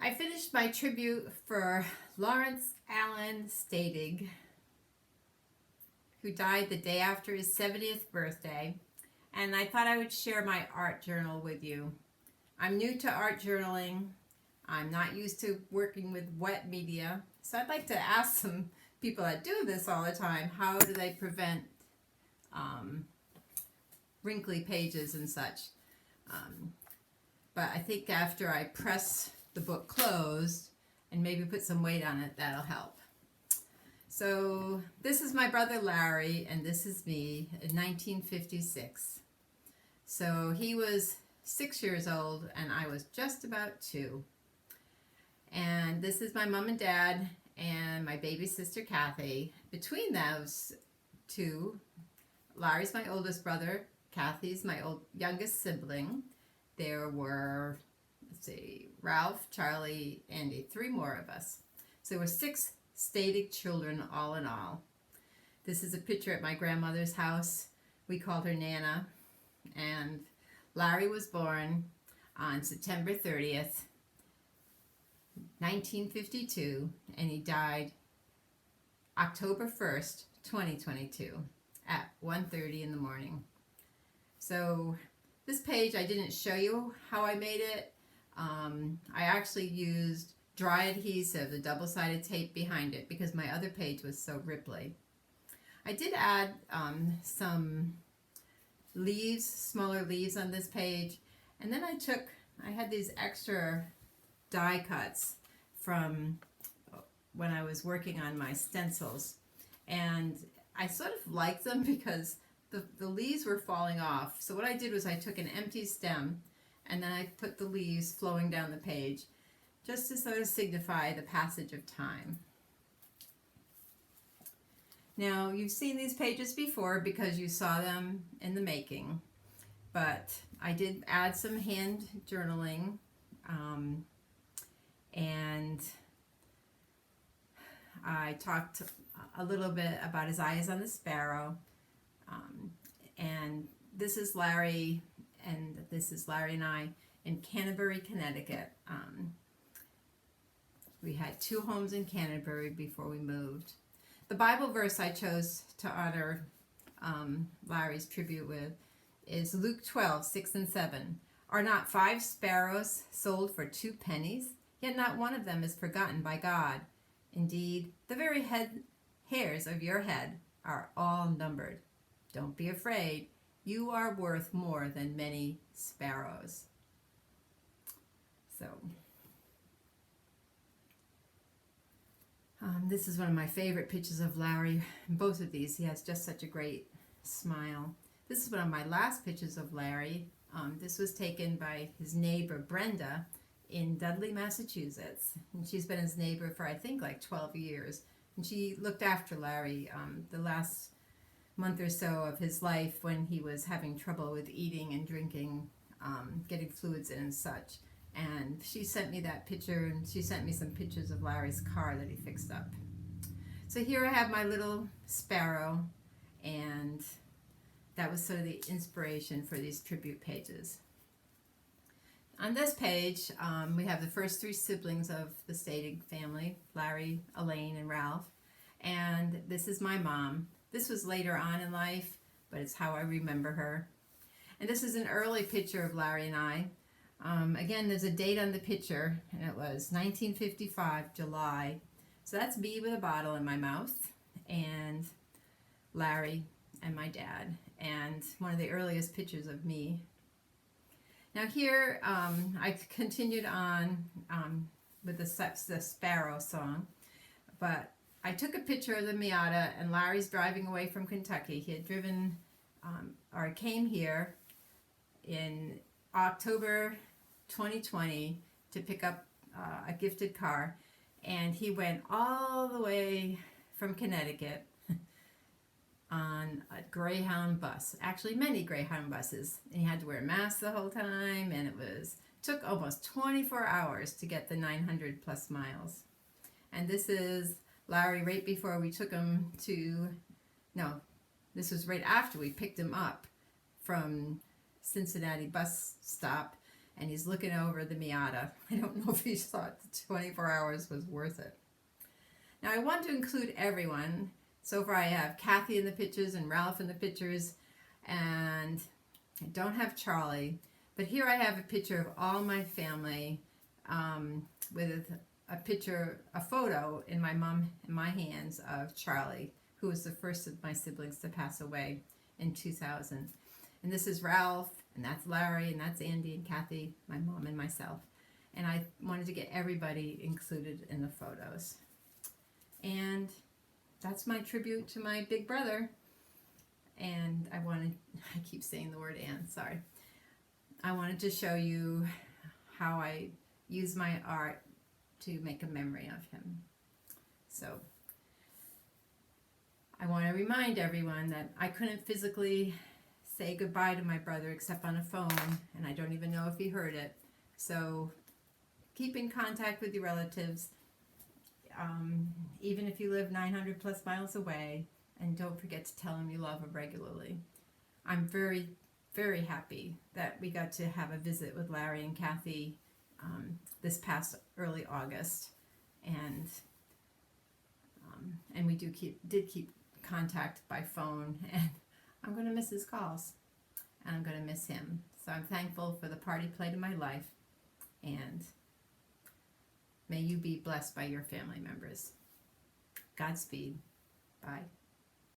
I finished my tribute for Lawrence Allen Stadig, who died the day after his 70th birthday, and I thought I would share my art journal with you. I'm new to art journaling. I'm not used to working with wet media, so I'd like to ask some people that do this all the time, how do they prevent wrinkly pages and such? But I think after I press the book closed and maybe put some weight on it, that'll help. So this is my brother Larry, and this is me in 1956. So he was 6 years old and I was just about 2. And this is my mom and dad and my baby sister Kathy. Between those two, Larry's my oldest brother, Kathy's my youngest sibling. There were, let's see, Ralph, Charlie, Andy, 3 more of us. So there were 6 Stadig children all in all. This is a picture at my grandmother's house. We called her Nana. And Larry was born on September 30th, 1952, and he died October 1st, 2022 at 1:30 in the morning. So this page, I didn't show you how I made it. I actually used dry adhesive, the double-sided tape behind it, because my other page was so ripply. I did add some leaves, smaller leaves on this page, and then I had these extra die cuts from when I was working on my stencils, and I sort of liked them because the leaves were falling off. So what I did was I took an empty stem and then I put the leaves flowing down the page just to sort of signify the passage of time. Now, you've seen these pages before because you saw them in the making, but I did add some hand journaling, and I talked a little bit about his eyes on the sparrow, and this is Larry, and this is Larry and I in Canterbury, Connecticut. We had 2 homes in Canterbury before we moved. The Bible verse I chose to honor Larry's tribute with is Luke 12:6 and 7. Are not 5 sparrows sold for 2 pennies? Yet not one of them is forgotten by God. Indeed, the very hairs of your head are all numbered. Don't be afraid. You are worth more than many sparrows. So, this is one of my favorite pictures of Larry. In both of these, he has just such a great smile. This is one of my last pictures of Larry. This was taken by his neighbor Brenda in Dudley, Massachusetts. And she's been his neighbor for, I think, like 12 years. And she looked after Larry the last month or so of his life when he was having trouble with eating and drinking, getting fluids in and such. And she sent me that picture, and she sent me some pictures of Larry's car that he fixed up. So here I have my little sparrow, and that was sort of the inspiration for these tribute pages. On this page, we have the first 3 siblings of the Stadig family, Larry, Elaine, and Ralph. And this is my mom. This was later on in life, but it's how I remember her. And this is an early picture of Larry and I. Again, there's a date on the picture, and it was 1955, July. So that's me with a bottle in my mouth, and Larry and my dad, and one of the earliest pictures of me. Now here, I continued on with the Sparrow song, but I took a picture of the Miata, and Larry's driving away from Kentucky. He had driven, or came here in October 2020 to pick up a gifted car, and he went all the way from Connecticut on a Greyhound bus, actually many Greyhound buses, and he had to wear a mask the whole time, and it took almost 24 hours to get the 900 plus miles. And this is Larry right before we took him to, no, this was right after we picked him up from Cincinnati bus stop, and he's looking over the Miata. I don't know if he thought the 24 hours was worth it. Now I want to include everyone. So far I have Kathy in the pictures and Ralph in the pictures, and I don't have Charlie. But here I have a picture of all my family with a photo in my mom and my hands of Charlie, who was the first of my siblings to pass away in 2000. And this is Ralph, and that's Larry, and that's Andy and Kathy, my mom and myself. And I wanted to get everybody included in the photos. And that's my tribute to my big brother. And I keep saying the word and, sorry. I wanted to show you how I use my art to make a memory of him. So I want to remind everyone that I couldn't physically say goodbye to my brother except on a phone, and I don't even know if he heard it. So keep in contact with your relatives, even if you live 900 plus miles away, and don't forget to tell them you love them regularly. I'm very, very happy that we got to have a visit with Larry and Kathy this past early August, and we did keep contact by phone, and I'm going to miss his calls, and I'm going to miss him. So I'm thankful for the part he played in my life, and may you be blessed by your family members. Godspeed. Bye.